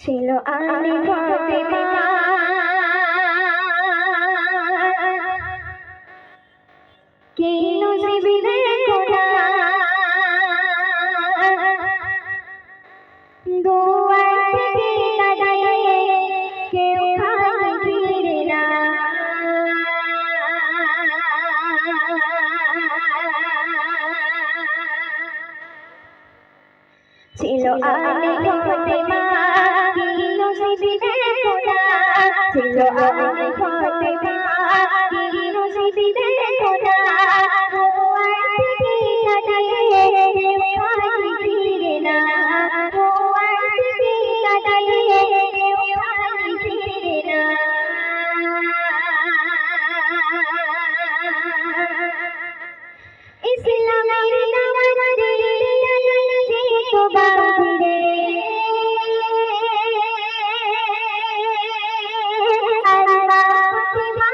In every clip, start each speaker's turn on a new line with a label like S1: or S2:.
S1: ছিল আলী ফাতেমা কি নসিব রে খোদা দুয়ার থেকে কাঁদাইয়ে কেউ খালি ফিরে না ছিল আলী ফাতেমা কি নসিব রে খোদা ছিল আলী ফাতেমা কি নসিব রে খোদা দুয়ার থেকে কাঁদাইয়ে কেউ খালি ফিরে না দুয়ার থেকে কাঁদাইয়ে কেউ খালি ফিরে না ইসলামের দাওয়াত দিয়ে যে বাহিরে আল্লাহ ফাতেমা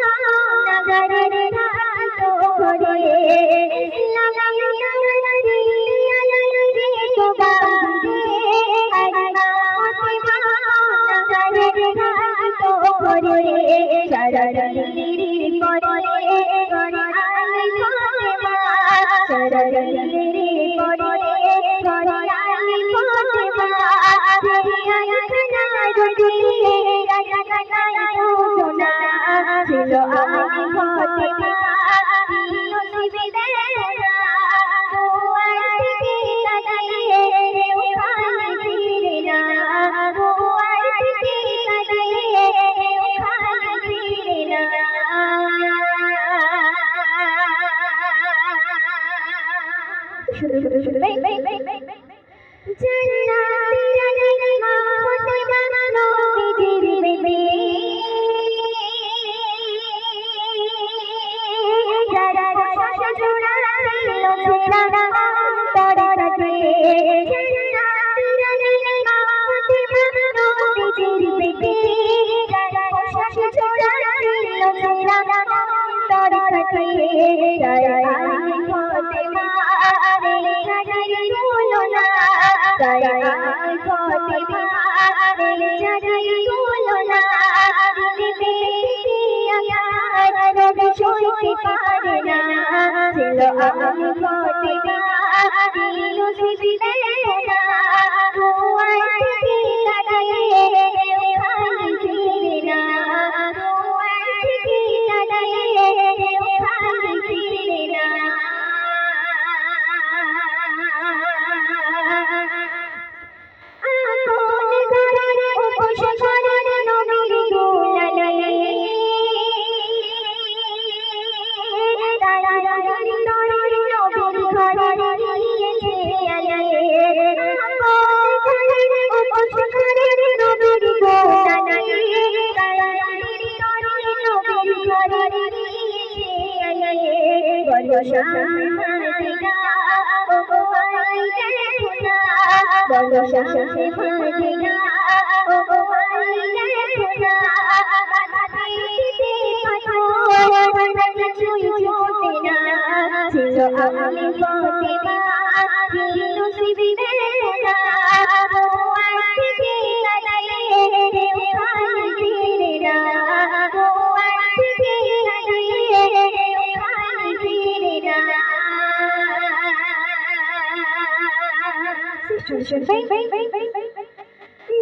S1: নগরের রাত করে ইসলামের দাওয়াত দিয়ে যে বাহিরে আল্লাহ ফাতেমা নগরের রাত করে শরণির পরে করে আলী ফাতেমা শরণির পরে করে আলী ফাতেমা প্রিয়া খানা রুটিয়ে রাজা কানাই সোনা ছিল আলী ফাতেমা কি নসিব রে খোদা দুয়ার থেকে কাঁদাইয়ে কেউ খালি ফিরে না দুয়ার থেকে কাঁদাইয়ে কেউ খালি ফিরে না জান্নাতের মা ফাতেমা নবীজির বিবি যারা শশা জোড়া ছিল ছেঁড়া অন্তরে থাকে জান্নাতের মা ফাতেমা নবীজির বিবি যারা শশা জোড়া ছিল ছেঁড়া অন্তরে থাকে আলী ফাতেমা রে জাগাই তুলনা আলী ফাতেমা রে জাগাই তুলনা দিলে আয়ার রবি সইতে পারে না ছিল আলী ফাতেমা কি নসিব রে খোদা দুয়ার থেকে কাঁদাইয়ে কেউ খালি ফিরে না দুয়ার থেকে কাঁদাইয়ে কেউ খালি ফিরে না বলো শাহে মদিনা ও আলী খোদা কিছুই ছোটে না ছিল আলী ফাতেমা কি নসিব রে খোদা দুয়ার থেকে কাঁদাইয়ে কেউ খালি ফিরে না দুয়ার থেকে কাঁদাইয়ে কেউ খালি ফিরে না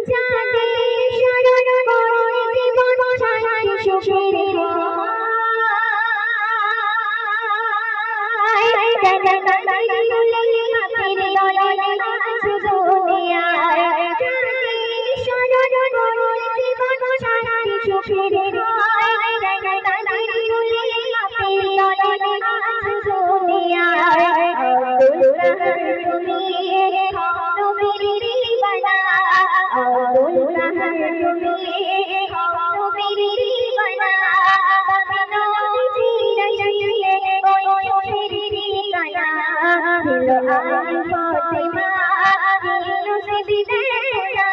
S1: যাদের শরণ করে জীবন শান্তি সুখের আলী ফাতেমা কি নসিব রে খোদা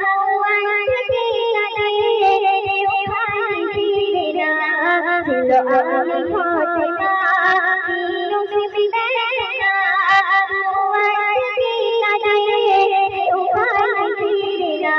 S1: দুয়ার থেকে কাঁদাইয়ে কেউ খালি ফিরে না ছিল আলী ফাতেমা কি নসিব রে খোদা দুয়ার থেকে কাঁদাইয়ে কেউ খালি ফিরে না